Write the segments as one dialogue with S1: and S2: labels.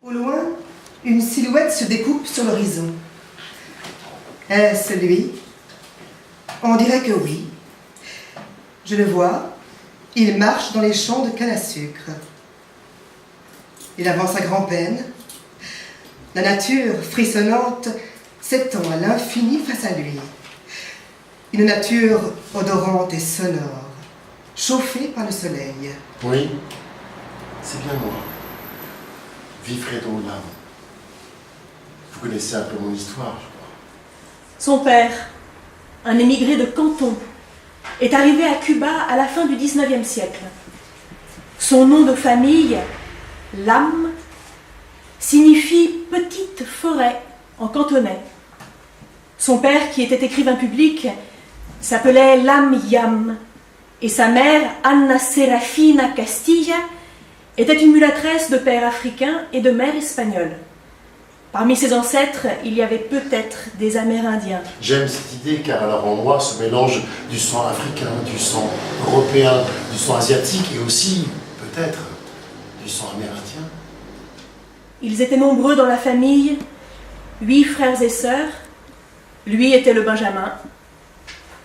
S1: Au loin, une silhouette se découpe sur l'horizon. Est-ce lui? On dirait que oui. Je le vois, il marche dans les champs de canne à sucre. Il avance à grand-peine. La nature frissonnante s'étend à l'infini face à lui. Une nature odorante et sonore, chauffée par le soleil.
S2: Oui, c'est bien moi. Wilfredo Lam. Vous connaissez un peu mon histoire, je crois.
S3: Son père, un émigré de Canton, est arrivé à Cuba à la fin du XIXe siècle. Son nom de famille, Lam, signifie petite forêt en cantonais. Son père, qui était écrivain public, s'appelait Lam Yam, et sa mère, Anna Serafina Castilla, était une mulâtresse de père africain et de mère espagnole. Parmi ses ancêtres, il y avait peut-être des Amérindiens.
S2: J'aime cette idée car alors en moi se mélange du sang africain, du sang européen, du sang asiatique et aussi, peut-être, du sang amérindien.
S3: Ils étaient nombreux dans la famille, 8 frères et sœurs. Lui était le Benjamin.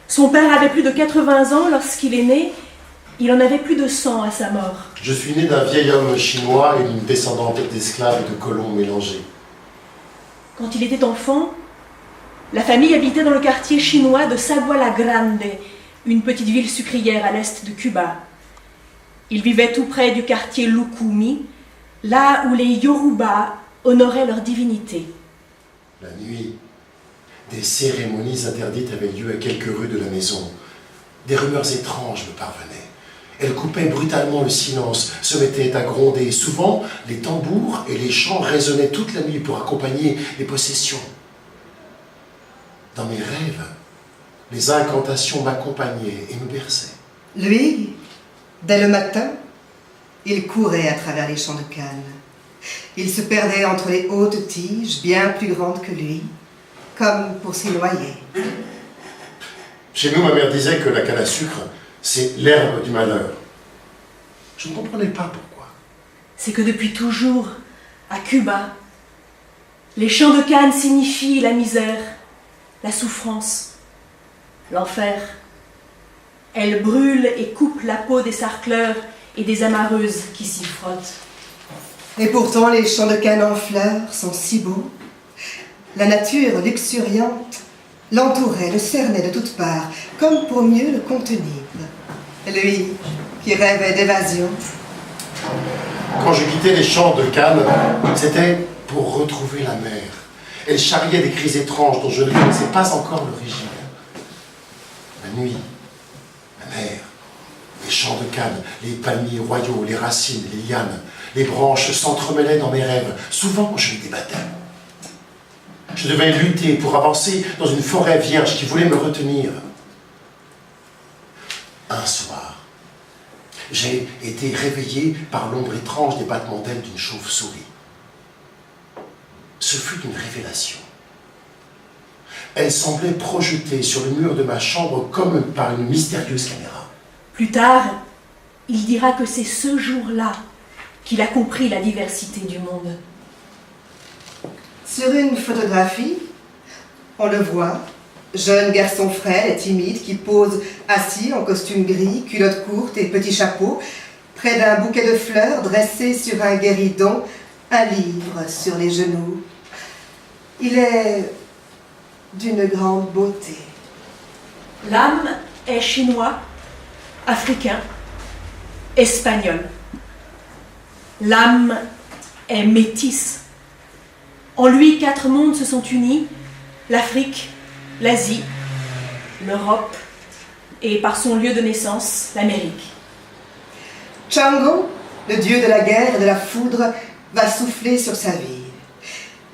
S3: Son père avait plus de 80 ans lorsqu'il est né. Il en avait plus de 100 à sa mort.
S2: Je suis né d'un vieil homme chinois et d'une descendante d'esclaves et de colons mélangés.
S3: Quand il était enfant, la famille habitait dans le quartier chinois de Sagua la Grande, une petite ville sucrière à l'est de Cuba. Il vivait tout près du quartier Lukumi, là où les Yoruba honoraient leur divinité.
S2: La nuit, des cérémonies interdites avaient lieu à quelques rues de la maison. Des rumeurs étranges me parvenaient. Elles coupaient brutalement le silence, se mettaient à gronder. Souvent, les tambours et les chants résonnaient toute la nuit pour accompagner les possessions. Dans mes rêves, les incantations m'accompagnaient et me berçaient.
S1: Lui, dès le matin, il courait à travers les champs de canne. Il se perdait entre les hautes tiges, bien plus grandes que lui, comme pour s'y noyer.
S2: Chez nous, ma mère disait que la canne à sucre, c'est l'herbe du malheur. Je ne comprenais pas pourquoi.
S3: C'est que depuis toujours, à Cuba, les champs de canne signifient la misère, la souffrance, l'enfer. Elles brûlent et coupent la peau des sarcleurs et des amarreuses qui s'y frottent.
S1: Et pourtant, les champs de canne en fleurs sont si beaux. La nature luxuriante l'entourait, le cernait de toutes parts, comme pour mieux le contenir. Lui, qui rêvait d'évasion.
S2: Quand je quittais les champs de canne, c'était pour retrouver la mer. Elle charriait des cris étranges dont je ne connaissais pas encore l'origine. La nuit, la mer, les champs de canne, les palmiers royaux, les racines, les lianes, les branches s'entremêlaient dans mes rêves. Souvent, je me débattais. Je devais lutter pour avancer dans une forêt vierge qui voulait me retenir. Un soir, j'ai été réveillé par l'ombre étrange des battements d'ailes d'une chauve-souris. Ce fut une révélation. Elle semblait projetée sur le mur de ma chambre comme par une mystérieuse caméra.
S3: Plus tard, il dira que c'est ce jour-là qu'il a compris la diversité du monde.
S1: Sur une photographie, on le voit, jeune garçon frêle et timide qui pose assis en costume gris, culotte courte et petit chapeau, près d'un bouquet de fleurs dressé sur un guéridon, un livre sur les genoux. Il est d'une grande beauté.
S3: L'âme est chinois, africain, espagnol. L'âme est métisse. En lui, 4 mondes se sont unis, l'Afrique, l'Asie, l'Europe et, par son lieu de naissance, l'Amérique.
S1: Chango, le dieu de la guerre et de la foudre, va souffler sur sa vie.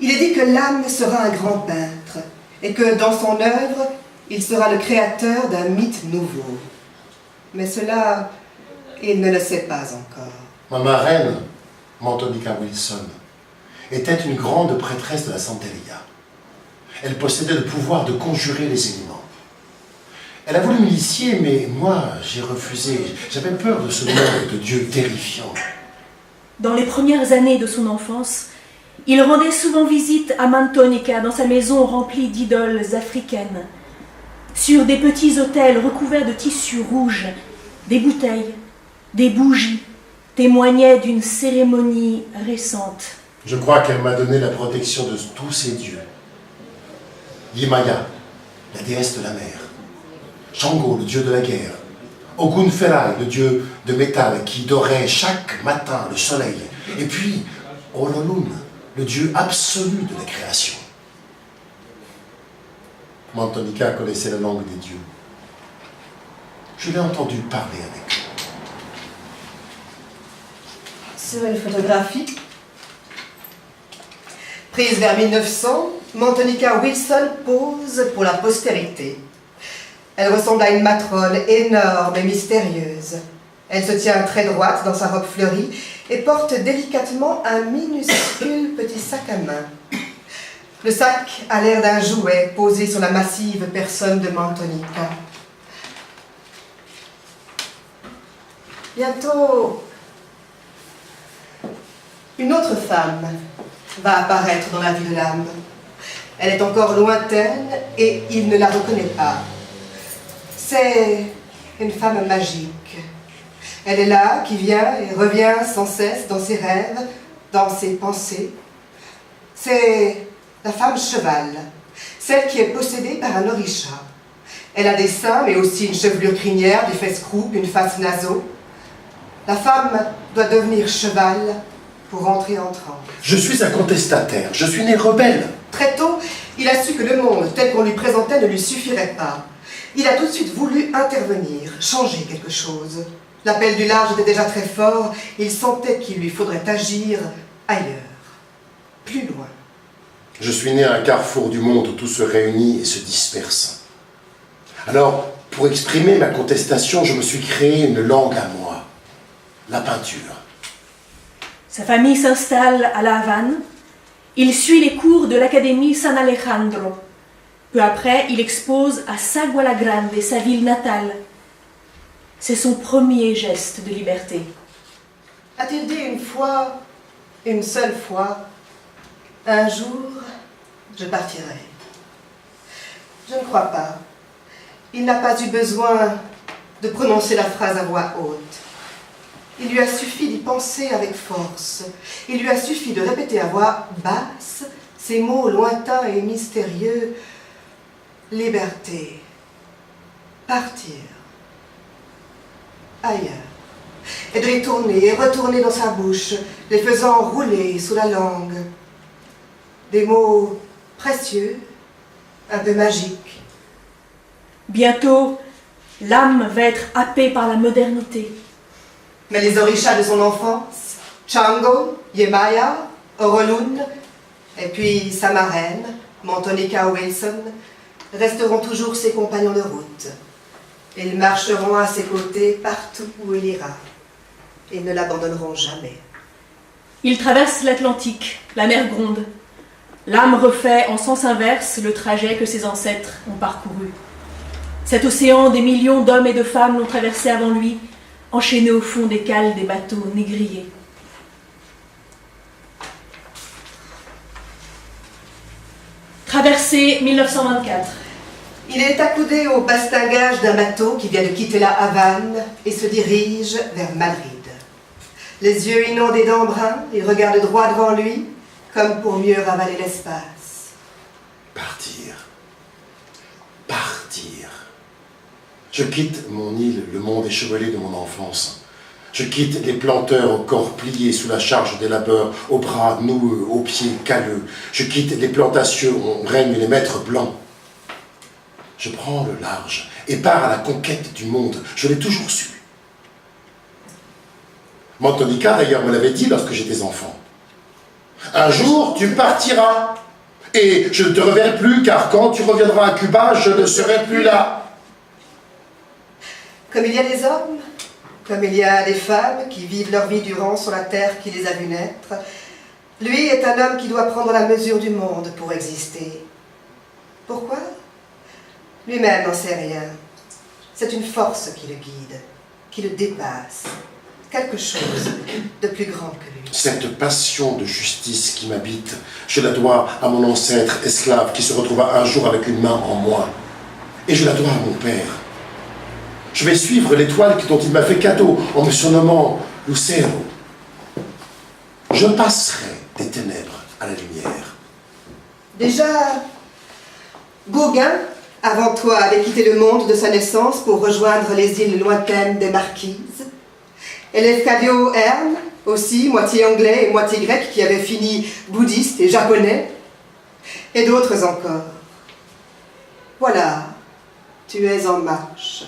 S1: Il est dit que l'âme sera un grand peintre et que dans son œuvre, il sera le créateur d'un mythe nouveau. Mais cela, il ne le sait pas encore.
S2: Ma marraine, Mantonica Wilson, était une grande prêtresse de la Santeria. Elle possédait le pouvoir de conjurer les éléments. Elle a voulu m'initier, mais moi, j'ai refusé. J'avais peur de ce monde de Dieu terrifiant.
S3: Dans les premières années de son enfance, il rendait souvent visite à Mantonica dans sa maison remplie d'idoles africaines. Sur des petits autels recouverts de tissus rouges, des bouteilles, des bougies témoignaient d'une cérémonie récente.
S2: Je crois qu'elle m'a donné la protection de tous ces dieux. Yemaya, la déesse de la mer. Shango, le dieu de la guerre. Ogun Ferai, le dieu de métal qui dorait chaque matin le soleil. Et puis, Ololun, le dieu absolu de la création. Mantonica connaissait la langue des dieux. Je l'ai entendu parler avec eux.
S1: Sur une photographie, prise vers 1900, Mantonica Wilson pose pour la postérité. Elle ressemble à une matrone énorme et mystérieuse. Elle se tient très droite dans sa robe fleurie et porte délicatement un minuscule petit sac à main. Le sac a l'air d'un jouet posé sur la massive personne de Mantonica. Bientôt, une autre femme va apparaître dans la vie de l'âme. Elle est encore lointaine et il ne la reconnaît pas. C'est une femme magique. Elle est là, qui vient et revient sans cesse dans ses rêves, dans ses pensées. C'est la femme cheval, celle qui est possédée par un orisha. Elle a des seins, mais aussi une chevelure crinière, des fesses croupes, une face naseau. La femme doit devenir cheval pour entrer en transe.
S2: Je suis un contestataire, je suis né rebelle.
S1: Très tôt, il a su que le monde tel qu'on lui présentait ne lui suffirait pas. Il a tout de suite voulu intervenir, changer quelque chose. L'appel du large était déjà très fort, il sentait qu'il lui faudrait agir ailleurs, plus loin.
S2: Je suis né à un carrefour du monde où tout se réunit et se disperse. Alors, pour exprimer ma contestation, je me suis créé une langue à moi, la peinture.
S3: Sa famille s'installe à La Havane. Il suit les cours de l'Académie San Alejandro. Peu après, il expose à Saguala Grande, sa ville natale. C'est son premier geste de liberté.
S1: A-t-il dit une fois, une seule fois, un jour, je partirai? Je ne crois pas. Il n'a pas eu besoin de prononcer la phrase à voix haute. Il lui a suffi d'y penser avec force. Il lui a suffi de répéter à voix basse ces mots lointains et mystérieux. Liberté. Partir. Ailleurs. Et de les tourner et retourner dans sa bouche, les faisant rouler sous la langue. Des mots précieux, un peu magiques.
S3: Bientôt, l'âme va être happée par la modernité.
S1: Mais les orishas de son enfance, Shango, Yemaya, Orolun, et puis sa marraine, Mantonica Wilson, resteront toujours ses compagnons de route. Ils marcheront à ses côtés partout où il ira. Ils ne l'abandonneront jamais.
S3: Il traverse l'Atlantique, la mer Gronde. L'âme refait en sens inverse le trajet que ses ancêtres ont parcouru. Cet océan, des millions d'hommes et de femmes l'ont traversé avant lui, enchaîné au fond des cales des bateaux négriers. Traversée 1924.
S1: Il est accoudé au bastingage d'un bateau qui vient de quitter la Havane et se dirige vers Madrid. Les yeux inondés d'embrun, il regarde droit devant lui, comme pour mieux ravaler l'espace.
S2: Partir. Partir. Je quitte mon île, le monde échevelé de mon enfance. Je quitte les planteurs au corps plié sous la charge des labeurs, aux bras noueux, aux pieds calleux. Je quitte les plantations où règnent les maîtres blancs. Je prends le large et pars à la conquête du monde. Je l'ai toujours su. Mantonica, d'ailleurs, me l'avait dit lorsque j'étais enfant. Un jour, tu partiras. Et je ne te reverrai plus, car quand tu reviendras à Cuba, je ne serai plus là.
S1: Comme il y a des hommes, comme il y a des femmes qui vivent leur vie durant sur la terre qui les a vus naître, lui est un homme qui doit prendre la mesure du monde pour exister. Pourquoi? Lui-même n'en sait rien. C'est une force qui le guide, qui le dépasse. quelque chose de plus grand que lui.
S2: Cette passion de justice qui m'habite, je la dois à mon ancêtre esclave qui se retrouva un jour avec une main en moins. Et je la dois à mon père. Je vais suivre l'étoile dont il m'a fait cadeau en me surnommant Lucero. Je passerai des ténèbres à la lumière.
S1: Déjà, Gauguin, avant toi, avait quitté le monde de sa naissance pour rejoindre les îles lointaines des Marquises. Et Lefcadio Hearn, aussi, moitié anglais et moitié grec, qui avait fini bouddhiste et japonais. Et d'autres encore. Voilà, tu es en marche.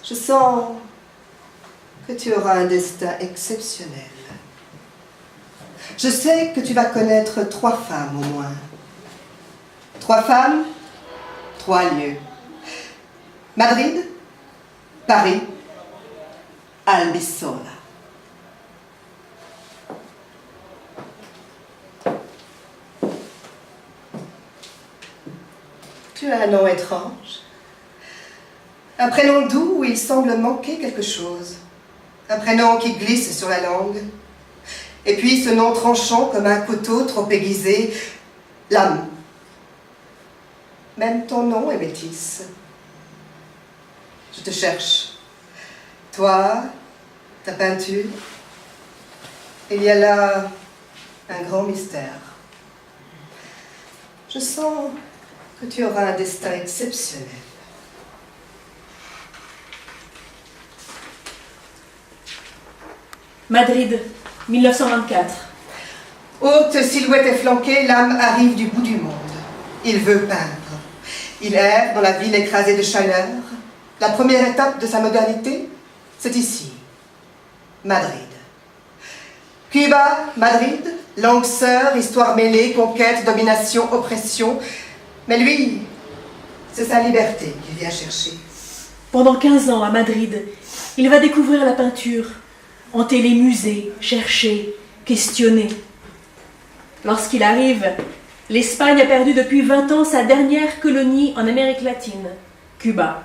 S1: Je sens que tu auras un destin exceptionnel. Je sais que tu vas connaître 3 femmes au moins. 3 femmes, 3 lieux. Madrid, Paris, Albisola. Tu as un nom étrange. Un prénom doux où il semble manquer quelque chose. Un prénom qui glisse sur la langue. Et puis ce nom tranchant comme un couteau trop aiguisé, l'âme. Même ton nom est métisse. Je te cherche. Toi, ta peinture. Il y a là un grand mystère. Je sens que tu auras un destin exceptionnel.
S3: Madrid, 1924.
S1: Haute silhouette efflanquée, l'âme arrive du bout du monde. Il veut peindre. Il erre dans la ville écrasée de chaleur. La première étape de sa modernité, c'est ici, Madrid. Cuba, Madrid, langue sœur, histoire mêlée, conquête, domination, oppression. Mais lui, c'est sa liberté qu'il vient chercher.
S3: Pendant 15 ans, à Madrid, il va découvrir la peinture, hanter les musées, chercher, questionner. Lorsqu'il arrive, l'Espagne a perdu depuis 20 ans sa dernière colonie en Amérique latine, Cuba.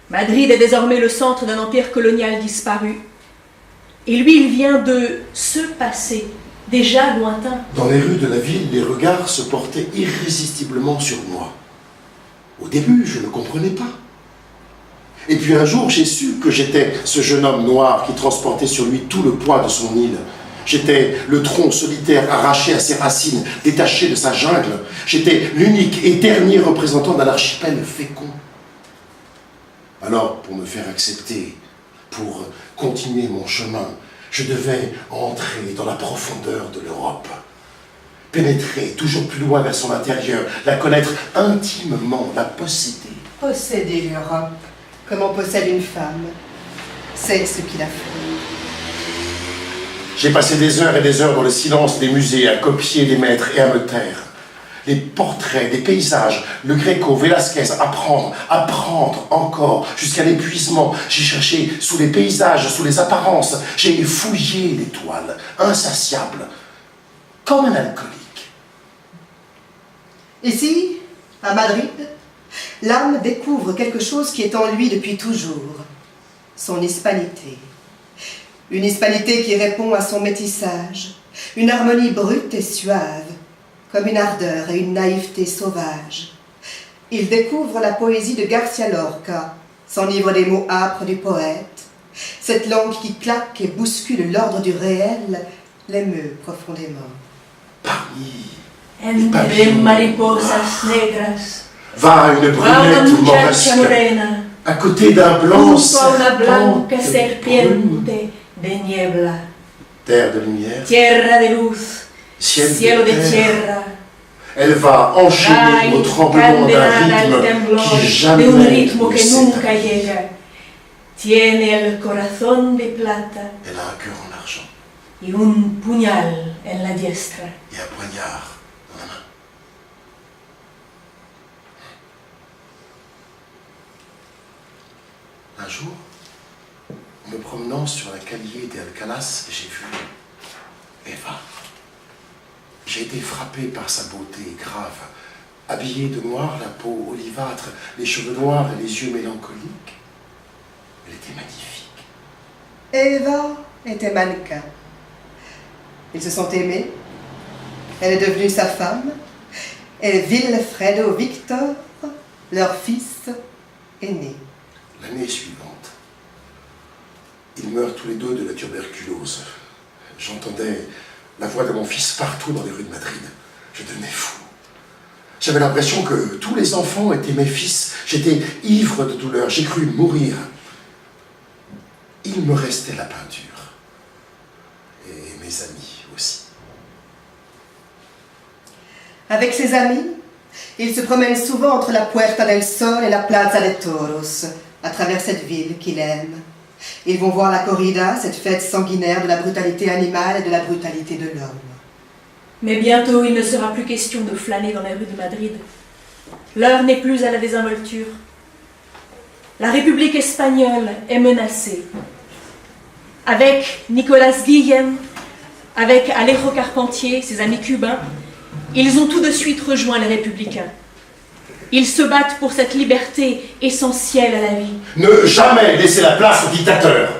S3: Madrid est désormais le centre d'un empire colonial disparu. Et lui, il vient de ce passé, déjà lointain.
S2: Dans les rues de la ville, les regards se portaient irrésistiblement sur moi. Au début, je ne comprenais pas. Et puis un jour, j'ai su que j'étais ce jeune homme noir qui transportait sur lui tout le poids de son île. J'étais le tronc solitaire arraché à ses racines, détaché de sa jungle. J'étais l'unique et dernier représentant d'un archipel fécond. Alors, pour me faire accepter, pour continuer mon chemin, je devais entrer dans la profondeur de l'Europe. Pénétrer toujours plus loin vers son intérieur, la connaître intimement, la posséder.
S1: Posséder l'Europe, comme on possède une femme, c'est ce qu'il a fait.
S2: J'ai passé des heures et des heures dans le silence des musées à copier les maîtres et à me taire. Les portraits, des paysages, le Gréco, Velázquez, apprendre encore, jusqu'à l'épuisement. J'ai cherché sous les paysages, sous les apparences. J'ai fouillé les toiles, insatiable, comme un alcoolique.
S1: Ici, à Madrid, l'âme découvre quelque chose qui est en lui depuis toujours, son hispanité. Une hispanité qui répond à son métissage, une harmonie brute et suave, comme une ardeur et une naïveté sauvage. Il découvre la poésie de Garcia Lorca, s'enivre des mots âpres du poète. Cette langue qui claque et bouscule l'ordre du réel l'émeut profondément.
S2: Parmi les papillons
S3: mariposas negras.
S2: va une brunette moresque, à côté d'un blanc
S3: Junto a una blanca
S2: serpente
S3: serpiente
S2: brune.
S3: de niebla.
S2: Terre de lumière,
S3: Tierra de luz, cielo de tierra.
S2: Elle va enchaîner au tremblement d'un rythme qui jamais
S3: de un ritmo
S2: ne
S3: que
S2: s'éteint.
S3: nunca llega. Tiene el corazón de plata
S2: Elle a un cœur en argent
S3: y un puñal en la diestra.
S2: et un poignard dans la main. Un jour, en me promenant sur la Calle de Alcalas, j'ai vu Eva. J'ai été frappé par sa beauté grave, habillée de noir, la peau olivâtre, les cheveux noirs et les yeux mélancoliques. Elle était magnifique.
S1: Eva était mannequin. Ils se sont aimés. Elle est devenue sa femme. Et Wilfredo Victor, leur fils, est né.
S2: L'année suivante, ils meurent tous les deux de la tuberculose. J'entendais la voix de mon fils partout dans les rues de Madrid. Je devenais fou. J'avais l'impression que tous les enfants étaient mes fils. J'étais ivre de douleur. J'ai cru mourir. Il me restait la peinture. Et mes amis aussi.
S1: Avec ses amis, il se promène souvent entre la Puerta del Sol et la Plaza de Toros, à travers cette ville qu'il aime. Ils vont voir la corrida, cette fête sanguinaire de la brutalité animale et de la brutalité de l'homme.
S3: Mais bientôt, il ne sera plus question de flâner dans les rues de Madrid. L'heure n'est plus à la désinvolture. La République espagnole est menacée. Avec Nicolas Guillem, avec Alejo Carpentier, ses amis cubains, ils ont tout de suite rejoint les républicains. Ils se battent pour cette liberté essentielle à la vie.
S2: Ne jamais laisser la place aux dictateurs.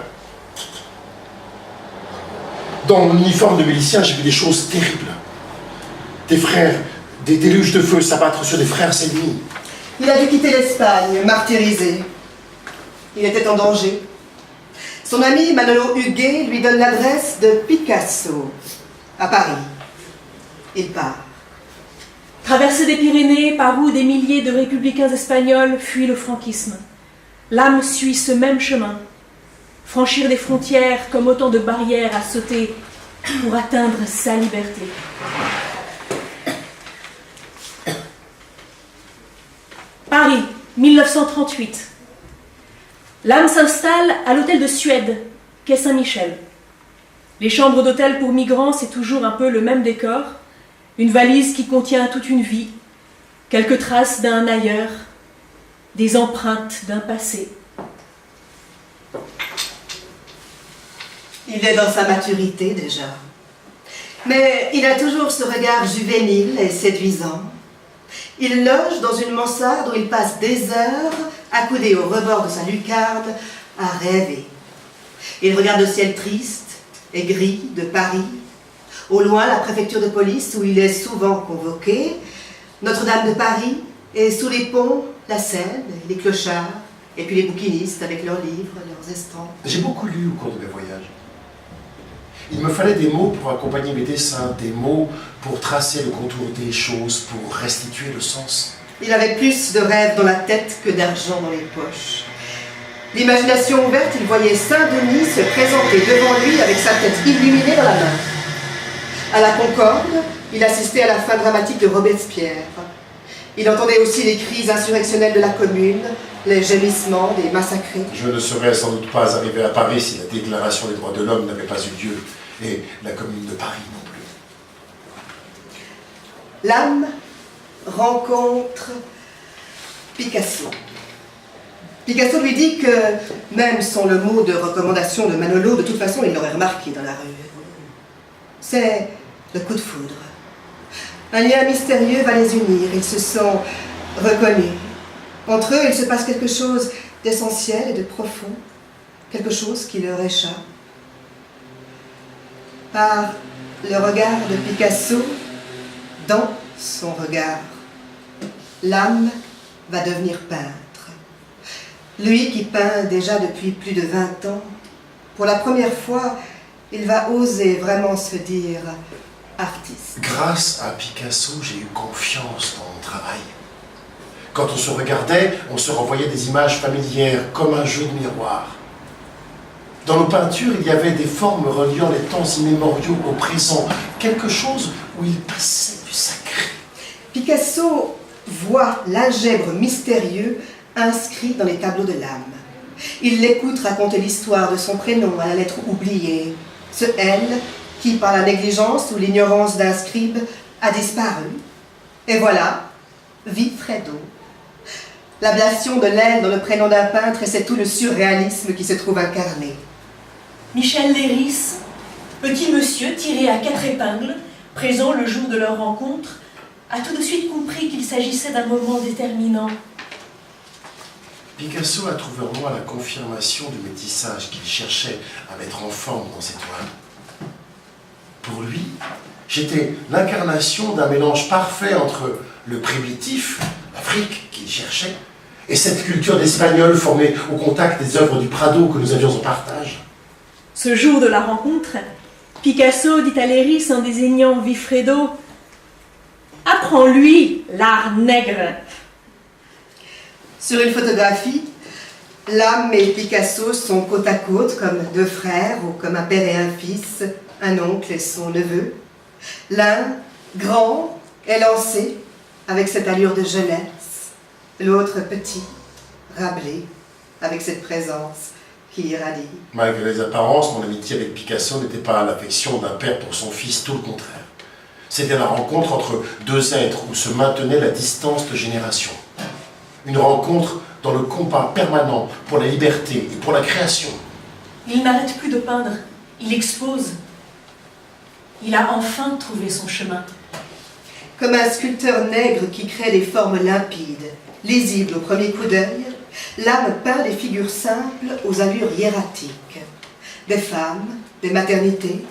S2: Dans mon uniforme de milicien, j'ai vu des choses terribles. Des frères, des déluges de feu s'abattre sur des frères ennemis.
S1: Il a dû quitter l'Espagne, martyrisé. Il était en danger. Son ami Manolo Huguet lui donne l'adresse de Picasso, à Paris. Il part.
S3: Traversée des Pyrénées, par où des milliers de républicains espagnols fuient le franquisme. L'âme suit ce même chemin. Franchir des frontières comme autant de barrières à sauter pour atteindre sa liberté. Paris, 1938. L'âme s'installe à l'hôtel de Suède, quai Saint-Michel. Les chambres d'hôtel pour migrants, c'est toujours un peu le même décor. Une valise qui contient toute une vie, quelques traces d'un ailleurs, des empreintes d'un passé.
S1: Il est dans sa maturité déjà. Mais il a toujours ce regard juvénile et séduisant. Il loge dans une mansarde où il passe des heures accoudé au rebord de sa lucarne à rêver. Il regarde le ciel triste et gris de Paris. Au loin, la préfecture de police où il est souvent convoqué. Notre-Dame de Paris et sous les ponts, la Seine, les clochards et puis les bouquinistes avec leurs livres, leurs estampes.
S2: J'ai beaucoup lu au cours de mes voyages. Il me fallait des mots pour accompagner mes dessins, des mots pour tracer le contour des choses, pour restituer le sens.
S1: Il avait plus de rêves dans la tête que d'argent dans les poches. L'imagination ouverte, il voyait Saint-Denis se présenter devant lui avec sa tête illuminée dans la main. À la Concorde, il assistait à la fin dramatique de Robespierre. Il entendait aussi les cris insurrectionnels de la Commune, les gémissements des massacrés.
S2: Je ne serais sans doute pas arrivé à Paris si la Déclaration des droits de l'homme n'avait pas eu lieu, et la Commune de Paris non plus.
S1: L'âme rencontre Picasso. Picasso lui dit que, même sans le mot de recommandation de Manolo, de toute façon il l'aurait remarqué dans la rue. C'est le coup de foudre. Un lien mystérieux va les unir, ils se sont reconnus. Entre eux, il se passe quelque chose d'essentiel et de profond, quelque chose qui leur échappe. Par le regard de Picasso, dans son regard, l'âme va devenir peintre. Lui qui peint déjà depuis plus de 20 ans, pour la première fois, il va oser vraiment se dire artiste.
S2: Grâce à Picasso, j'ai eu confiance dans mon travail. Quand on se regardait, on se renvoyait des images familières, comme un jeu de miroir. Dans nos peintures, il y avait des formes reliant les temps immémoriaux au présent, quelque chose où il passait du sacré.
S1: Picasso voit l'algèbre mystérieux inscrit dans les tableaux de l'âme. Il l'écoute raconter l'histoire de son prénom à la lettre oubliée, ce L qui, par la négligence ou l'ignorance d'un scribe, a disparu. Et voilà, Wilfredo. L'ablation de l'L dans le prénom d'un peintre, et c'est tout le surréalisme qui se trouve incarné.
S3: Michel Léris, petit monsieur tiré à 4 épingles, présent le jour de leur rencontre, a tout de suite compris qu'il s'agissait d'un moment déterminant.
S2: Picasso a trouvé en moi la confirmation du métissage qu'il cherchait à mettre en forme dans ses toiles. Pour lui, j'étais l'incarnation d'un mélange parfait entre le primitif, l'Afrique qu'il cherchait, et cette culture d'Espagnol formée au contact des œuvres du Prado que nous avions en partage.
S3: Ce jour de la rencontre, Picasso dit à Léris en désignant Vilfredo « Apprends-lui l'art nègre ».
S1: Sur une photographie, Lame et Picasso sont côte à côte comme deux frères ou comme un père et un fils, un oncle et son neveu. L'un, grand, élancé, avec cette allure de jeunesse. L'autre, petit, râblé, avec cette présence qui irradie.
S2: Malgré les apparences, mon amitié avec Picasso n'était pas l'affection d'un père pour son fils, tout le contraire. C'était la rencontre entre deux êtres où se maintenait la distance de génération. Une rencontre dans le combat permanent pour la liberté et pour la création.
S3: Il n'arrête plus de peindre, il expose. Il a enfin trouvé son chemin.
S1: Comme un sculpteur nègre qui crée des formes limpides, lisibles au premier coup d'œil, Lame peint des figures simples aux allures hiératiques. Des femmes, des maternités.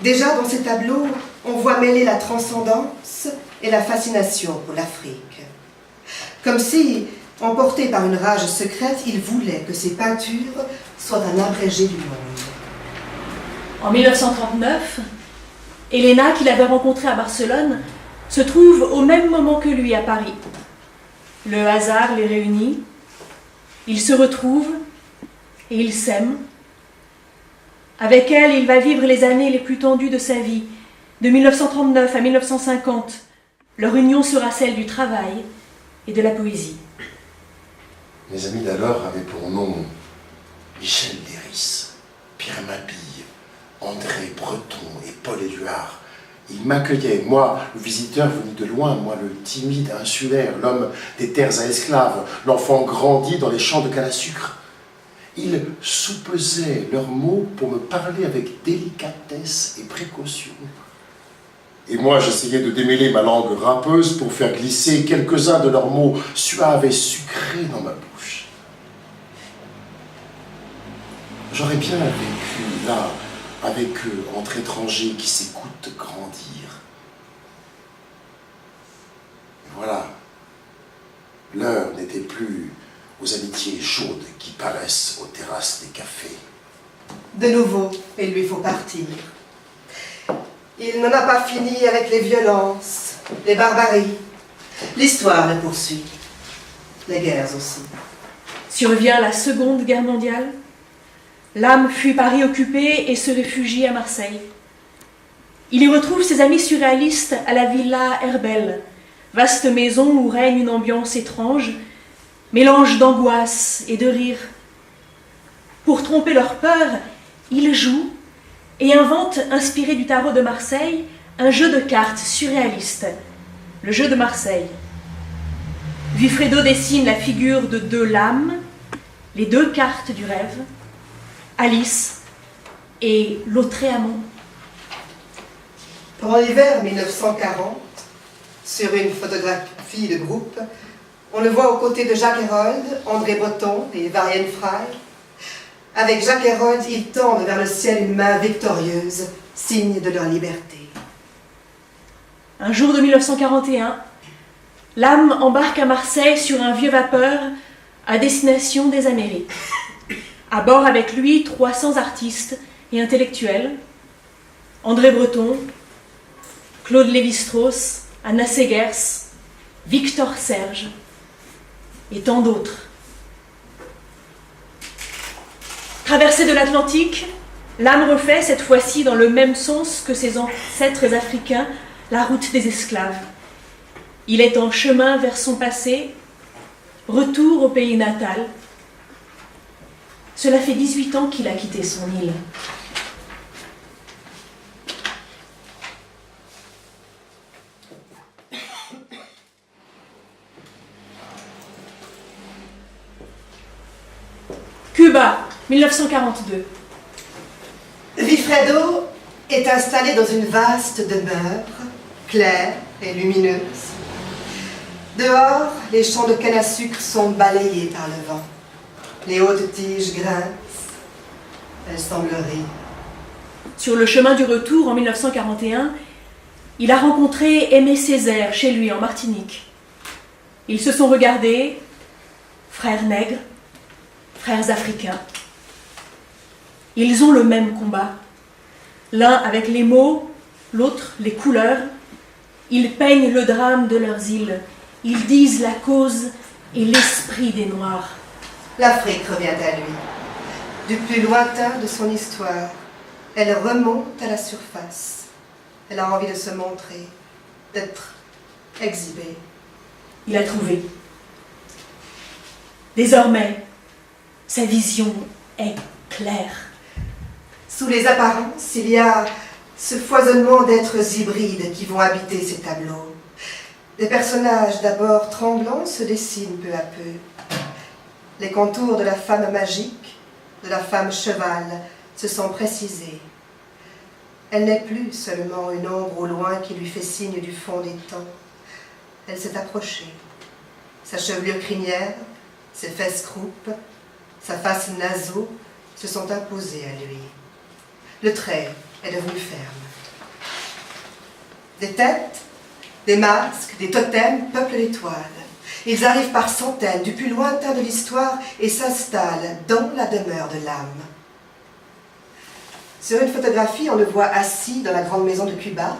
S1: Déjà dans ces tableaux, on voit mêler la transcendance et la fascination pour l'Afrique. Comme si, emporté par une rage secrète, il voulait que ses peintures soient un abrégé du monde.
S3: En 1939, Elena, qu'il avait rencontrée à Barcelone, se trouve au même moment que lui à Paris. Le hasard les réunit, ils se retrouvent et ils s'aiment. Avec elle, il va vivre les années les plus tendues de sa vie. De 1939 à 1950, leur union sera celle du travail et de la poésie.
S2: Mes amis d'alors avaient pour nom Michel Léris, Pierre Mabille, André Breton et Paul Éluard. Ils m'accueillaient, moi, le visiteur venu de loin, moi, le timide insulaire, l'homme des terres à esclaves, l'enfant grandi dans les champs de canne à sucre. Ils soupesaient leurs mots pour me parler avec délicatesse et précaution. Et moi, j'essayais de démêler ma langue râpeuse pour faire glisser quelques-uns de leurs mots suaves et sucrés dans ma bouche. J'aurais bien vécu là, avec eux, entre étrangers qui s'écoutent grandir. Et voilà, l'heure n'était plus aux amitiés chaudes qui paraissent aux terrasses des cafés.
S1: De nouveau, il lui faut partir. Il n'en a pas fini avec les violences, les barbaries. L'histoire le poursuit. Les guerres aussi.
S3: Survient la Seconde Guerre mondiale. Lame fuit Paris occupé et se réfugie à Marseille. Il y retrouve ses amis surréalistes à la Villa Herbel, vaste maison où règne une ambiance étrange, mélange d'angoisse et de rire. Pour tromper leur peur, il joue et invente, inspiré du tarot de Marseille, un jeu de cartes surréaliste, le jeu de Marseille. Vilfredo dessine la figure de deux lames, les deux cartes du rêve, Alice et Lautréamont.
S1: Pendant l'hiver 1940, sur une photographie de groupe, on le voit aux côtés de Jacques Hérold, André Breton et Varienne Frey. Avec Jacques Hérold, ils tendent vers le ciel une main victorieuse, signe de leur liberté.
S3: Un jour de 1941, Lame embarque à Marseille sur un vieux vapeur à destination des Amériques. À bord avec lui 300 artistes et intellectuels, André Breton, Claude Lévi-Strauss, Anna Seghers, Victor Serge et tant d'autres. Traversée de l'Atlantique, Lame refait, cette fois-ci dans le même sens que ses ancêtres africains, la route des esclaves. Il est en chemin vers son passé, retour au pays natal. Cela fait 18 ans qu'il a quitté son île. Cuba, 1942.
S1: Vilfredo est installé dans une vaste demeure, claire et lumineuse. Dehors, les champs de canne à sucre sont balayés par le vent. Les hautes tiges grincent. Elles semblent rire.
S3: Sur le chemin du retour, en 1941, il a rencontré Aimé Césaire chez lui en Martinique. Ils se sont regardés, frères nègres, frères africains. Ils ont le même combat. L'un avec les mots, l'autre les couleurs. Ils peignent le drame de leurs îles. Ils disent la cause et l'esprit des Noirs.
S1: L'Afrique revient à lui. Du plus lointain de son histoire, elle remonte à la surface. Elle a envie de se montrer, d'être exhibée.
S3: Il a trouvé. Désormais, sa vision est claire.
S1: Sous les apparences, il y a ce foisonnement d'êtres hybrides qui vont habiter ces tableaux. Des personnages d'abord tremblants se dessinent peu à peu. Les contours de la femme magique, de la femme cheval, se sont précisés. Elle n'est plus seulement une ombre au loin qui lui fait signe du fond des temps. Elle s'est approchée. Sa chevelure crinière, ses fesses croupes, sa face naseau se sont imposées à lui. Le trait est devenu ferme. Des têtes, des masques, des totems peuplent les toiles. Ils arrivent par centaines du plus lointain de l'histoire et s'installent dans la demeure de l'âme. Sur une photographie, on le voit assis dans la grande maison de Cuba.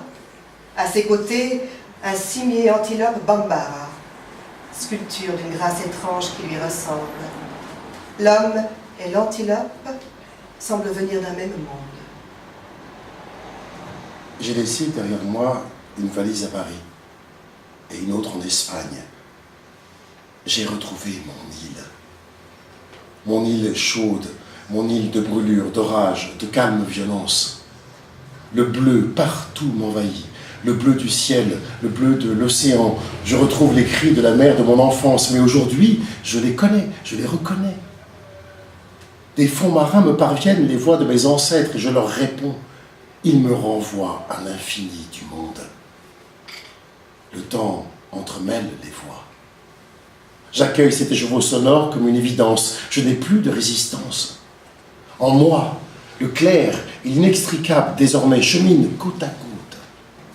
S1: À ses côtés, un cimier antilope Bambara, sculpture d'une grâce étrange qui lui ressemble. L'homme et l'antilope semblent venir d'un même monde.
S2: J'ai laissé derrière moi une valise à Paris et une autre en Espagne. J'ai retrouvé mon île chaude, mon île de brûlure, d'orage, de calme violence. Le bleu partout m'envahit, le bleu du ciel, le bleu de l'océan. Je retrouve les cris de la mer de mon enfance, mais aujourd'hui, je les connais, je les reconnais. Des fonds marins me parviennent les voix de mes ancêtres et je leur réponds. Ils me renvoient à l'infini du monde. Le temps entremêle les voix. J'accueille cet écheveau sonore comme une évidence. Je n'ai plus de résistance. En moi, le clair et l'inextricable désormais cheminent côte à côte.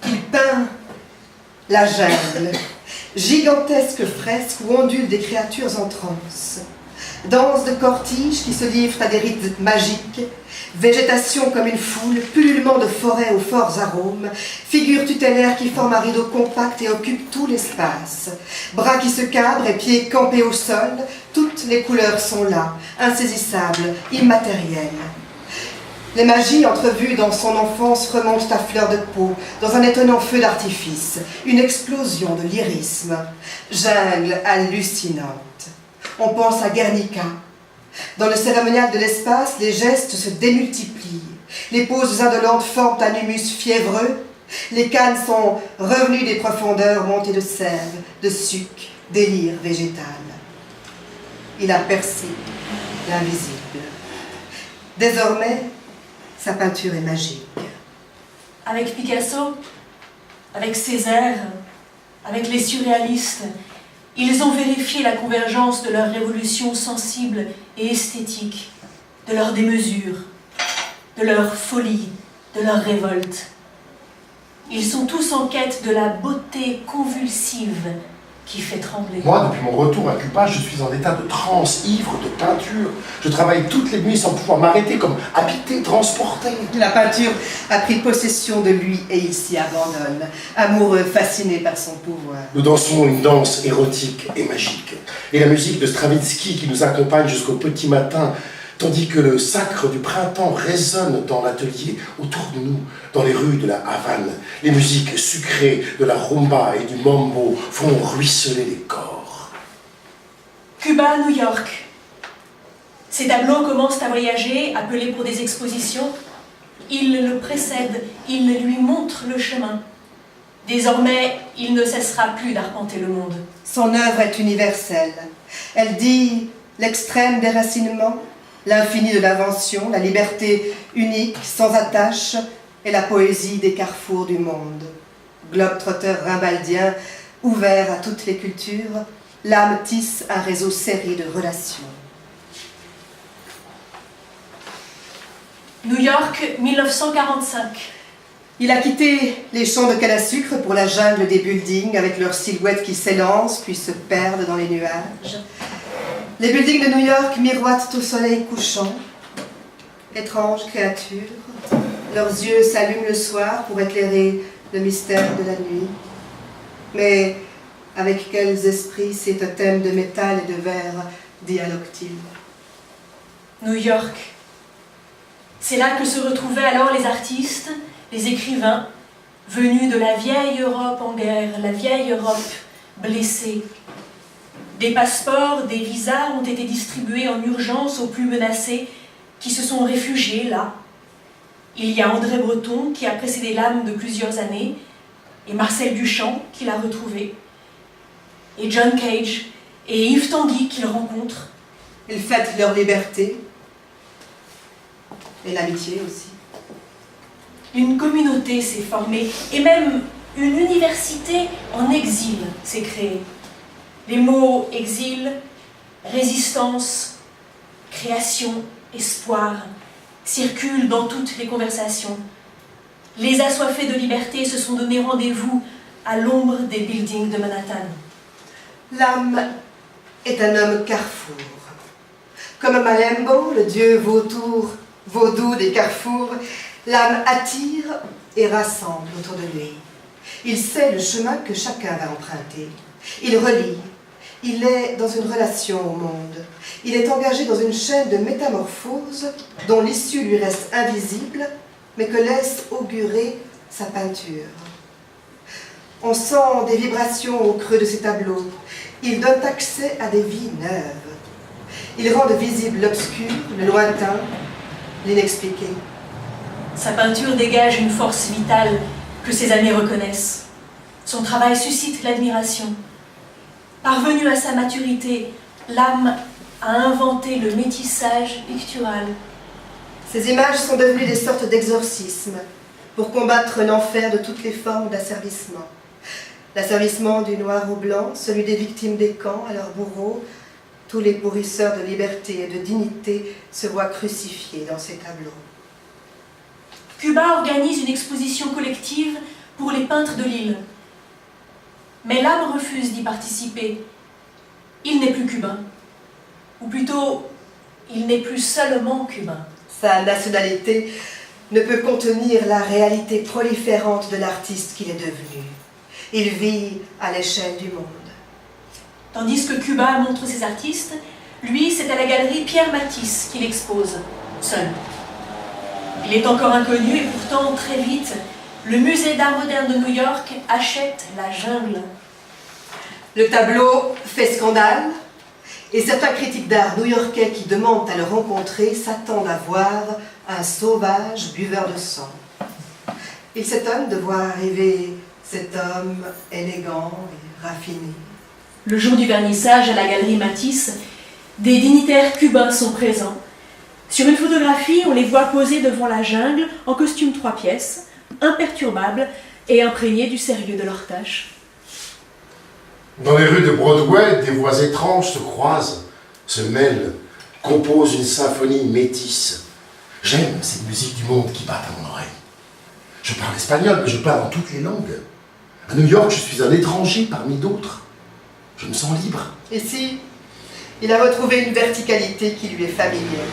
S1: Il peint la jungle, gigantesque fresque où ondulent des créatures en transe. Danse de cortiges qui se livrent à des rites magiques, végétation comme une foule, pullulement de forêts aux forts arômes, figures tutélaires qui forment un rideau compact et occupent tout l'espace, bras qui se cabrent et pieds campés au sol, toutes les couleurs sont là, insaisissables, immatérielles. Les magies entrevues dans son enfance remontent à fleur de peau, dans un étonnant feu d'artifice, une explosion de lyrisme, jungle hallucinante. On pense à Guernica. Dans le cérémonial de l'espace, les gestes se démultiplient. Les poses indolentes forment un humus fiévreux. Les cannes sont revenues des profondeurs montées de sève, de suc, délire végétal. Il a percé l'invisible. Désormais, sa peinture est magique.
S3: Avec Picasso, avec Césaire, avec les surréalistes, ils ont vérifié la convergence de leur révolution sensible et esthétique, de leur démesure, de leur folie, de leur révolte. Ils sont tous en quête de la beauté convulsive qui fait trembler.
S2: Moi, depuis mon retour à Cuba, je suis en état de transe, ivre de peinture. Je travaille toutes les nuits sans pouvoir m'arrêter, comme habité, transporté.
S1: La peinture a pris possession de lui et il s'y abandonne, amoureux, fasciné par son pouvoir.
S2: Nous dansons une danse érotique et magique. Et la musique de Stravinsky qui nous accompagne jusqu'au petit matin, tandis que le sacre du printemps résonne dans l'atelier autour de nous, dans les rues de la Havane. Les musiques sucrées de la rumba et du mambo font ruisseler les corps.
S3: Cuba, New York. Ces tableaux commencent à voyager, appelés pour des expositions. Ils le précèdent, ils lui montrent le chemin. Désormais, il ne cessera plus d'arpenter le monde.
S1: Son œuvre est universelle. Elle dit l'extrême déracinement, l'infini de l'invention, la liberté unique, sans attache, et la poésie des carrefours du monde. Globe-trotteur rimbaldien, Ouvert à toutes les cultures, l'âme tisse un réseau serré de relations.
S3: New York, 1945.
S1: Il a quitté les champs de canne à sucre pour la jungle des buildings avec leurs silhouettes qui s'élancent puis se perdent dans les nuages. Les buildings de New York miroitent au soleil couchant. Étranges créatures, leurs yeux s'allument le soir pour éclairer le mystère de la nuit. Mais avec quels esprits ces totems de métal et de verre dialoguent-ils?
S3: New York. C'est là que se retrouvaient alors les artistes, les écrivains, venus de la vieille Europe en guerre, la vieille Europe blessée. Des passeports, des visas ont été distribués en urgence aux plus menacés qui se sont réfugiés là. Il y a André Breton qui a précédé l'âme de plusieurs années, et Marcel Duchamp qui l'a retrouvé, et John Cage et Yves Tanguy qu'il rencontre.
S1: Ils fêtent leur liberté et l'amitié aussi.
S3: Une communauté s'est formée, et même une université en exil s'est créée. Les mots exil, résistance, création, espoir circulent dans toutes les conversations. Les assoiffés de liberté se sont donné rendez-vous à l'ombre des buildings de Manhattan.
S1: L'âme est un homme carrefour. Comme Malembo, le dieu vaudou des carrefours, l'âme attire et rassemble autour de lui. Il sait le chemin que chacun va emprunter. Il relie. Il est dans une relation au monde. Il est engagé dans une chaîne de métamorphose dont l'issue lui reste invisible, mais que laisse augurer sa peinture. On sent des vibrations au creux de ses tableaux. Il donne accès à des vies neuves. Il rend visible l'obscur, le lointain, l'inexpliqué.
S3: Sa peinture dégage une force vitale que ses amis reconnaissent. Son travail suscite l'admiration. Parvenu à sa maturité, l'âme a inventé le métissage pictural.
S1: Ces images sont devenues des sortes d'exorcismes pour combattre l'enfer de toutes les formes d'asservissement. L'asservissement du noir au blanc, celui des victimes des camps à leurs bourreaux, tous les pourrisseurs de liberté et de dignité se voient crucifiés dans ces tableaux.
S3: Cuba organise une exposition collective pour les peintres de l'île. Mais l'âme refuse d'y participer. Il n'est plus cubain. Ou plutôt, il n'est plus seulement cubain.
S1: Sa nationalité ne peut contenir la réalité proliférante de l'artiste qu'il est devenu. Il vit à l'échelle du monde.
S3: Tandis que Cuba montre ses artistes, lui, c'est à la galerie Pierre Matisse qu'il expose, seul. Il est encore inconnu et pourtant, très vite, le musée d'art moderne de New York achète la jungle.
S1: Le tableau fait scandale et certains critiques d'art new-yorkais qui demandent à le rencontrer s'attendent à voir un sauvage buveur de sang. Ils s'étonnent de voir arriver cet homme élégant et raffiné.
S3: Le jour du vernissage à la galerie Matisse, des dignitaires cubains sont présents. Sur une photographie, on les voit posés devant la jungle en costume 3 pièces, imperturbables et imprégnés du sérieux de leurs tâches.
S2: Dans les rues de Broadway, des voix étranges se croisent, se mêlent, composent une symphonie métisse. J'aime cette musique du monde qui bat à mon oreille. Je parle espagnol, mais je parle dans toutes les langues. À New York, je suis un étranger parmi d'autres. Je me sens libre.
S1: Ici, il a retrouvé une verticalité qui lui est familière.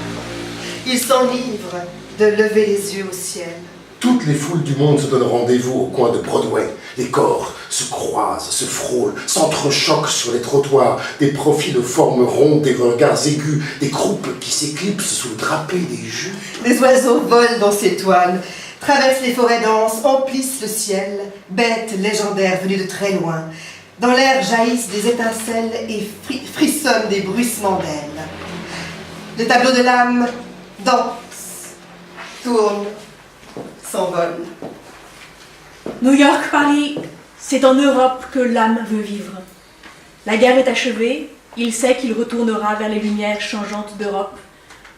S1: Il s'enivre de lever les yeux au ciel.
S2: Toutes les foules du monde se donnent rendez-vous au coin de Broadway. Les corps se croisent, se frôlent, s'entrechoquent sur les trottoirs. Des profils de formes rondes, des regards aigus, des groupes qui s'éclipsent sous le drapé des jus.
S1: Les oiseaux volent dans ces toiles, traversent les forêts denses, emplissent le ciel, bêtes légendaires venues de très loin. Dans l'air jaillissent des étincelles et frissonnent des bruissements d'ailes. Le tableau de l'âme danse, tourne, s'envole.
S3: New York, Paris, c'est en Europe que l'âme veut vivre. La guerre est achevée, il sait qu'il retournera vers les lumières changeantes d'Europe,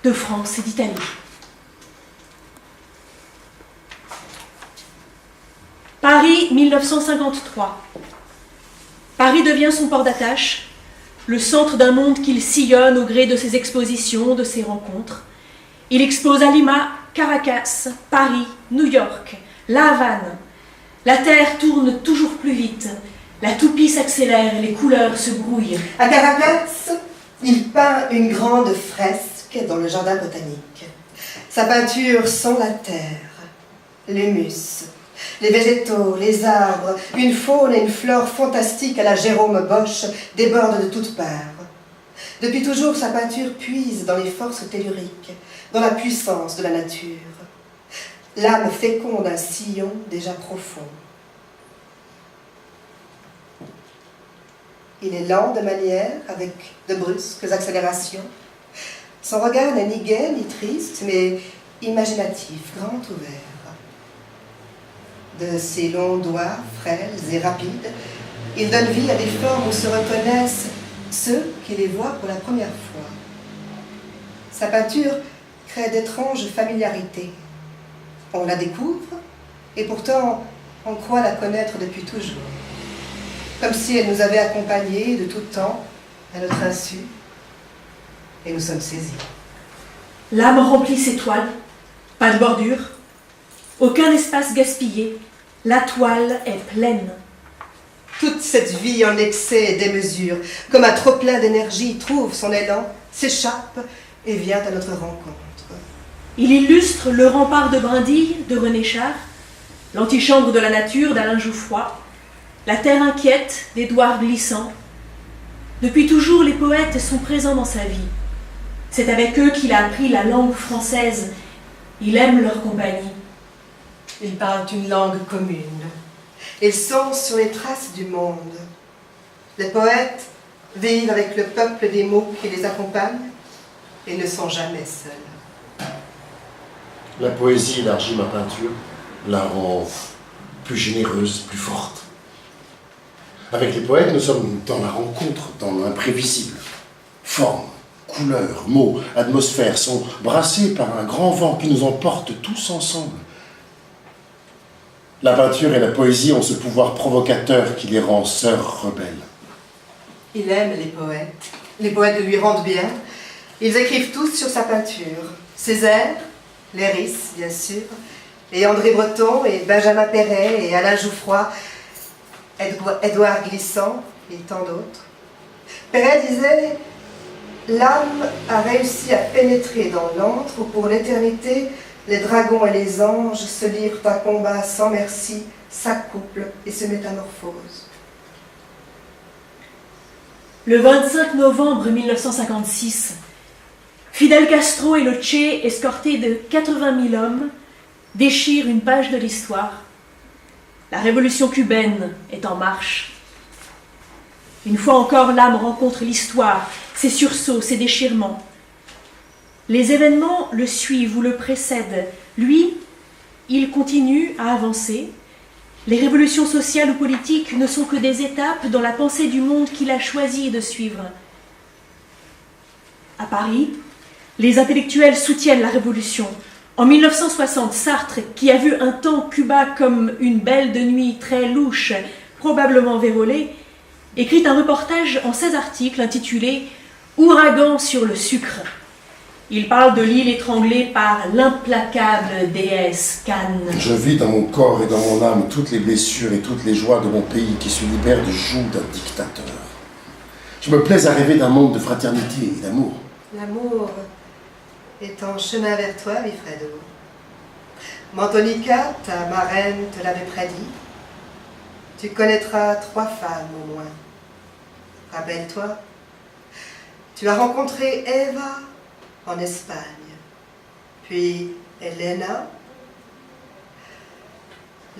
S3: de France et d'Italie. Paris, 1953. Paris devient son port d'attache, le centre d'un monde qu'il sillonne au gré de ses expositions, de ses rencontres. Il expose à Lima, Caracas, Paris, New York, La Havane. La Terre tourne toujours plus vite, la toupie s'accélère et les couleurs se brouillent.
S1: À Caracas, il peint une grande fresque dans le jardin botanique. Sa peinture sent la terre, l'humus, les végétaux, les arbres, une faune et une flore fantastiques à la Jérôme Bosch débordent de toutes parts. Depuis toujours, sa peinture puise dans les forces telluriques, dans la puissance de la nature. L'âme féconde un sillon déjà profond. Il est lent de manière, avec de brusques accélérations. Son regard n'est ni gai ni triste, mais imaginatif, grand ouvert. De ses longs doigts, frêles et rapides, il donne vie à des formes où se reconnaissent ceux qui les voient pour la première fois. Sa peinture crée d'étranges familiarités. On la découvre, et pourtant on croit la connaître depuis toujours. Comme si elle nous avait accompagnés de tout temps, à notre insu, et nous sommes saisis.
S3: L'âme remplit ses toiles, pas de bordure, aucun espace gaspillé, la toile est pleine.
S1: Toute cette vie en excès et démesure, comme un trop-plein d'énergie, trouve son élan, s'échappe et vient à notre rencontre.
S3: Il illustre le rempart de brindilles de René Char, l'antichambre de la nature d'Alain Jouffroy, la terre inquiète d'Édouard Glissant. Depuis toujours, les poètes sont présents dans sa vie. C'est avec eux qu'il a appris la langue française. Il aime leur compagnie.
S1: Ils parlent une langue commune. Ils sont sur les traces du monde. Les poètes vivent avec le peuple des mots qui les accompagnent et ne sont jamais seuls.
S2: La poésie élargit ma peinture, la rend plus généreuse, plus forte. Avec les poètes, nous sommes dans la rencontre, dans l'imprévisible. Formes, couleurs, mots, atmosphères sont brassés par un grand vent qui nous emporte tous ensemble. La peinture et la poésie ont ce pouvoir provocateur qui les rend sœurs rebelles.
S1: Il aime les poètes. Les poètes lui rendent bien. Ils écrivent tous sur sa peinture. Césaire, Léris, bien sûr, et André Breton, et Benjamin Perret, et Alain Jouffroy, Édouard Glissant, et tant d'autres. Perret disait « L'âme a réussi à pénétrer dans l'antre où pour l'éternité, les dragons et les anges se livrent un combat sans merci, s'accouplent et se métamorphosent. »
S3: Le 25 novembre 1956, Fidel Castro et le Che, escortés de 80 000 hommes, déchirent une page de l'histoire. La révolution cubaine est en marche. Une fois encore, l'âme rencontre l'histoire, ses sursauts, ses déchirements. Les événements le suivent ou le précèdent. Lui, il continue à avancer. Les révolutions sociales ou politiques ne sont que des étapes dans la pensée du monde qu'il a choisi de suivre. À Paris, les intellectuels soutiennent la révolution. En 1960, Sartre, qui a vu un temps Cuba comme une belle de nuit très louche, probablement vérolée, écrit un reportage en 16 articles intitulé « Ouragan sur le sucre ». Il parle de l'île étranglée par l'implacable déesse Cannes.
S2: Je vis dans mon corps et dans mon âme toutes les blessures et toutes les joies de mon pays qui se libèrent du joug d'un dictateur. Je me plais à rêver d'un monde de fraternité et d'amour.
S1: L'amour est en chemin vers toi, Wilfredo. Mantonica, ta marraine, te l'avait prédit. Tu connaîtras 3 femmes au moins. Rappelle-toi, tu as rencontré Eva en Espagne, puis Elena.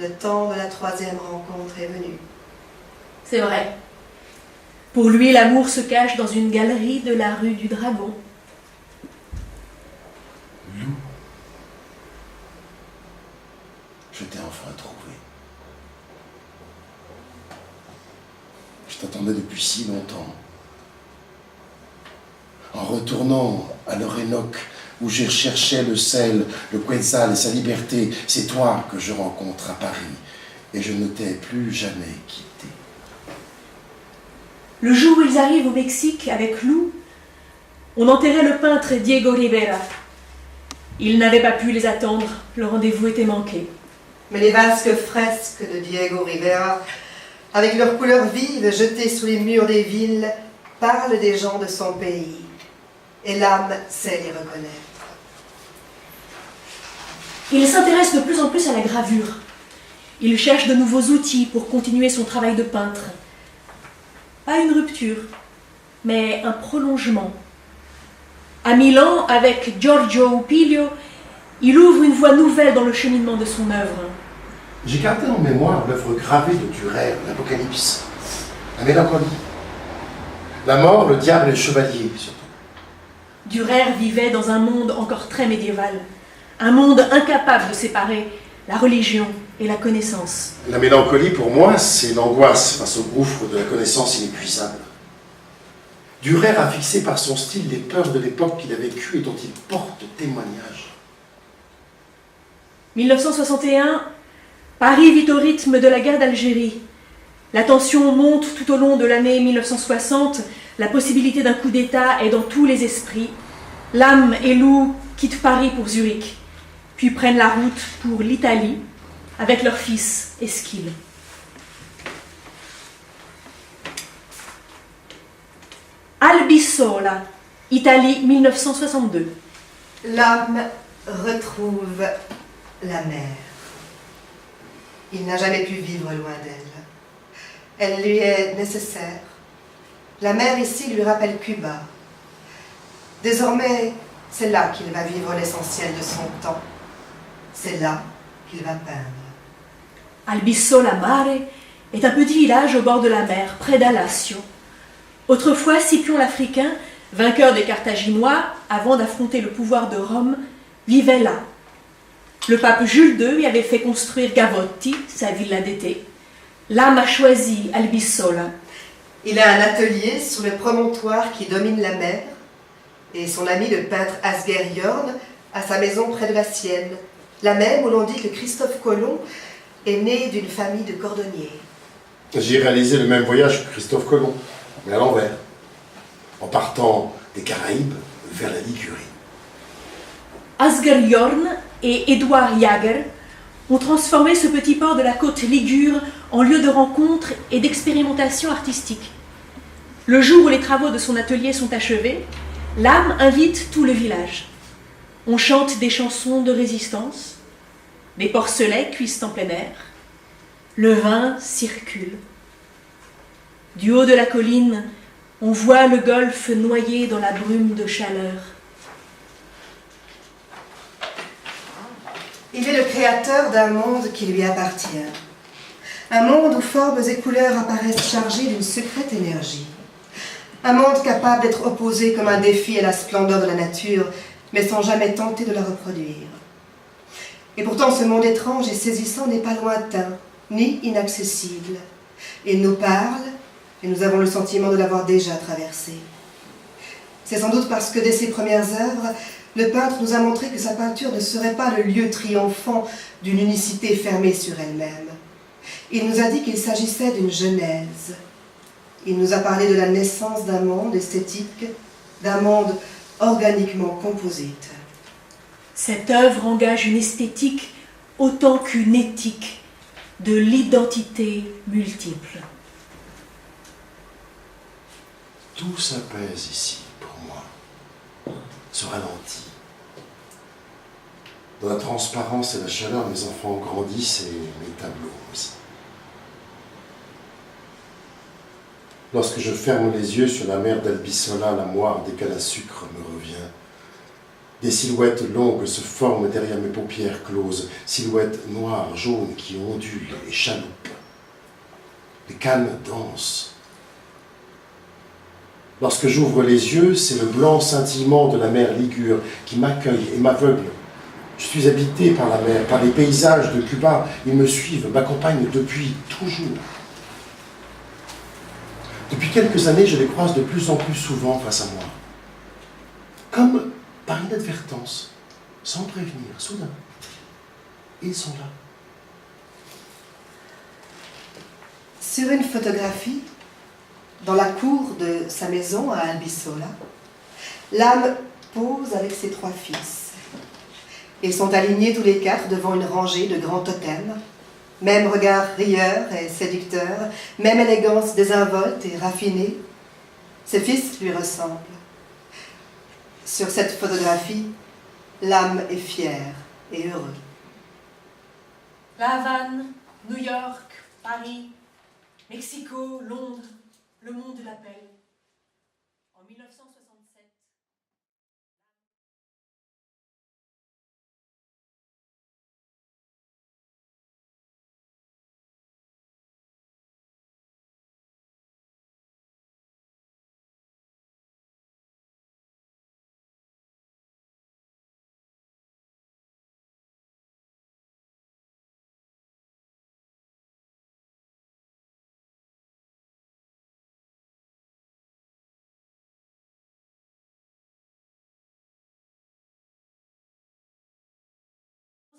S1: Le temps de la 3e rencontre est venu.
S3: C'est vrai. Pour lui, l'amour se cache dans une galerie de la rue du Dragon.
S2: Lou, je t'ai enfin trouvé. Je t'attendais depuis si longtemps. En retournant à l'Orénoque, où je cherchais le sel, le quetzal et sa liberté, c'est toi que je rencontre à Paris, et je ne t'ai plus jamais quitté.
S3: Le jour où ils arrivent au Mexique avec Lou, on enterrait le peintre Diego Rivera. Ils n'avaient pas pu les attendre, le rendez-vous était manqué.
S1: Mais les vastes fresques de Diego Rivera, avec leurs couleurs vives jetées sous les murs des villes, parlent des gens de son pays. Et l'âme sait les reconnaître.
S3: Il s'intéresse de plus en plus à la gravure. Il cherche de nouveaux outils pour continuer son travail de peintre. Pas une rupture, mais un prolongement. À Milan, avec Giorgio Upilio, il ouvre une voie nouvelle dans le cheminement de son œuvre.
S2: J'ai gardé en mémoire l'œuvre gravée de Dürer, l'Apocalypse, la mélancolie, la mort, le diable et le chevalier, surtout.
S3: Dürer vivait dans un monde encore très médiéval, un monde incapable de séparer la religion et la connaissance.
S2: La mélancolie, pour moi, c'est l'angoisse face au gouffre de la connaissance inépuisable. Dürer a fixé par son style les peurs de l'époque qu'il a vécue et dont il porte témoignage.
S3: 1961, Paris vit au rythme de la guerre d'Algérie. La tension monte tout au long de l'année 1960, la possibilité d'un coup d'État est dans tous les esprits. L'âme et Lou quittent Paris pour Zurich, puis prennent la route pour l'Italie avec leur fils Esquil. Albissola, Italie 1962.
S1: L'âme retrouve la mer. Il n'a jamais pu vivre loin d'elle. Elle lui est nécessaire. La mer ici lui rappelle Cuba. Désormais, c'est là qu'il va vivre l'essentiel de son temps. C'est là qu'il va peindre.
S3: Albissola Mare est un petit village au bord de la mer, près d'Alassio. Autrefois, Scipion l'Africain, vainqueur des Carthaginois, avant d'affronter le pouvoir de Rome, vivait là. Le pape Jules II y avait fait construire Gavotti, sa villa d'été. L'âme a choisi Albissola.
S1: Il a un atelier sur le promontoire qui domine la mer, et son ami le peintre Asger Jorn a sa maison près de la sienne, la même où l'on dit que Christophe Colomb est né d'une famille de cordonniers.
S2: J'ai réalisé le même voyage que Christophe Colomb, mais à l'envers, en partant des Caraïbes vers la Ligurie.
S3: Asger Jorn et Édouard Jager ont transformé ce petit port de la côte ligure en lieu de rencontre et d'expérimentation artistique. Le jour où les travaux de son atelier sont achevés, l'âme invite tout le village. On chante des chansons de résistance, des porcelets cuisent en plein air, le vin circule. Du haut de la colline, on voit le golfe noyé dans la brume de chaleur.
S1: Il est le créateur d'un monde qui lui appartient. Un monde où formes et couleurs apparaissent chargées d'une secrète énergie. Un monde capable d'être opposé comme un défi à la splendeur de la nature, mais sans jamais tenter de la reproduire. Et pourtant, ce monde étrange et saisissant n'est pas lointain, ni inaccessible. Il nous parle, et nous avons le sentiment de l'avoir déjà traversé. C'est sans doute parce que dès ses premières œuvres, le peintre nous a montré que sa peinture ne serait pas le lieu triomphant d'une unicité fermée sur elle-même. Il nous a dit qu'il s'agissait d'une genèse. Il nous a parlé de la naissance d'un monde esthétique, d'un monde organiquement composite.
S3: Cette œuvre engage une esthétique autant qu'une éthique de l'identité multiple.
S2: Tout s'apaise ici, pour moi, se ralentit. Dans la transparence et la chaleur, mes enfants grandissent et mes tableaux aussi. Lorsque je ferme les yeux sur la mer d'Albissola, la moire des cannes à sucre me revient. Des silhouettes longues se forment derrière mes paupières closes, silhouettes noires, jaunes qui ondulent et chaloupent. Les cannes dansent. Lorsque j'ouvre les yeux, c'est le blanc scintillement de la mer Ligure qui m'accueille et m'aveugle. Je suis habité par la mer, par les paysages de Cuba. Ils me suivent, m'accompagnent depuis toujours. Depuis quelques années, je les croise de plus en plus souvent face à moi. Comme par inadvertance, sans prévenir, soudain. Ils sont là.
S1: Sur une photographie, dans la cour de sa maison à Albisola, l'âme pose avec ses 3 fils. Ils sont alignés tous les 4 devant une rangée de grands totems. Même regard rieur et séducteur, même élégance désinvolte et raffinée. Ses fils lui ressemblent. Sur cette photographie, l'âme est fière et heureux.
S3: La Havane, New York, Paris, Mexico, Londres, le monde l'appelle. En 1967.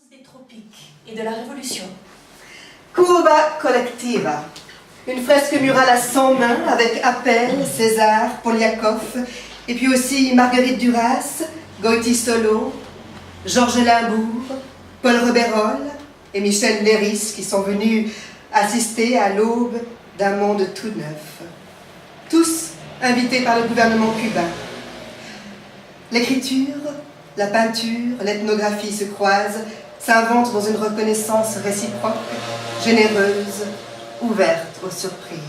S3: Des tropiques et de la Révolution.
S1: Curva collectiva, une fresque murale à 100 mains avec Appel, César, Poliakov, et puis aussi Marguerite Duras, Goïti Solo, Georges Limbourg, Paul Reberol et Michel Léris qui sont venus assister à l'aube d'un monde tout neuf. Tous invités par le gouvernement cubain. L'écriture, la peinture, l'ethnographie se croisent, s'inventent dans une reconnaissance réciproque, généreuse, ouverte aux surprises.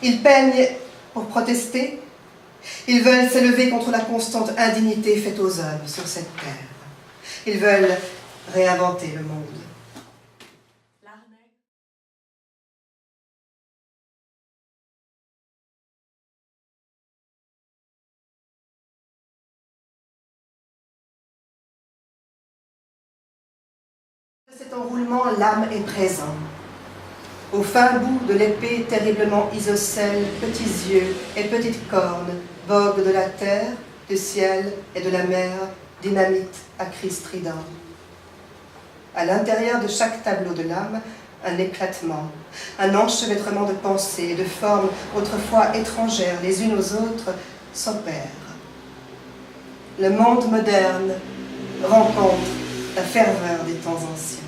S1: Ils peignent pour protester, ils veulent s'élever contre la constante indignité faite aux hommes sur cette terre. Ils veulent réinventer le monde. De cet enroulement, l'âme est présente. Au fin bout de l'épée terriblement isocèle, petits yeux et petites cornes voguent de la terre, du ciel et de la mer, dynamite à cris stridents. À l'intérieur de chaque tableau de l'âme, un éclatement, un enchevêtrement de pensées et de formes autrefois étrangères les unes aux autres s'opèrent. Le monde moderne rencontre la ferveur des temps anciens.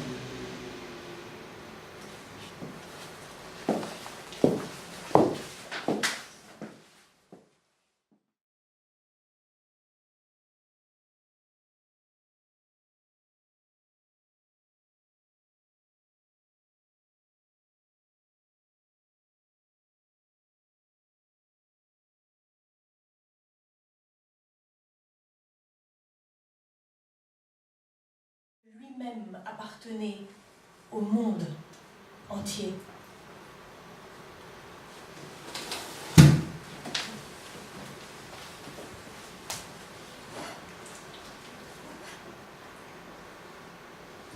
S3: Lui-même appartenait au monde entier.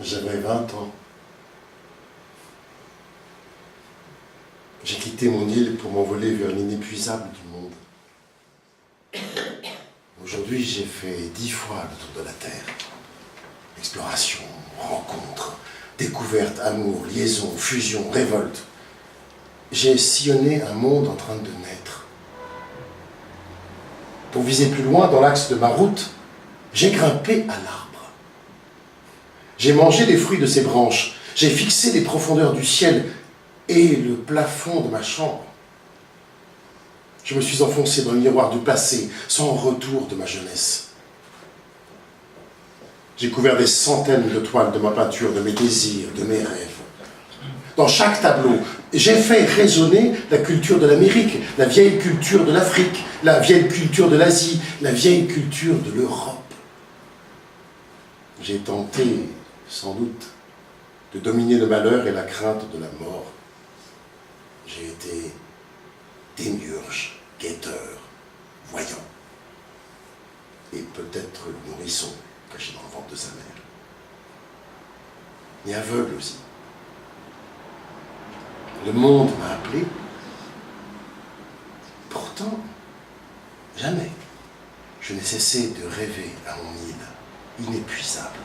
S2: J'avais 20 ans. J'ai quitté mon île pour m'envoler vers l'inépuisable du monde. Aujourd'hui, j'ai fait 10 fois le tour de la Terre. Exploration, rencontre, découverte, amour, liaison, fusion, révolte. J'ai sillonné un monde en train de naître. Pour viser plus loin dans l'axe de ma route, j'ai grimpé à l'arbre. J'ai mangé les fruits de ses branches. J'ai fixé les profondeurs du ciel et le plafond de ma chambre. Je me suis enfoncé dans le miroir du passé, sans retour de ma jeunesse. J'ai couvert des centaines de toiles de ma peinture, de mes désirs, de mes rêves. Dans chaque tableau, j'ai fait résonner la culture de l'Amérique, la vieille culture de l'Afrique, la vieille culture de l'Asie, la vieille culture de l'Europe. J'ai tenté, sans doute, de dominer le malheur et la crainte de la mort. J'ai été démiurge, guetteur, voyant. Et peut-être le nourrisson caché dans le ventre de sa mère. Et aveugle aussi. Le monde m'a appelé. Pourtant, jamais je n'ai cessé de rêver à mon île inépuisable.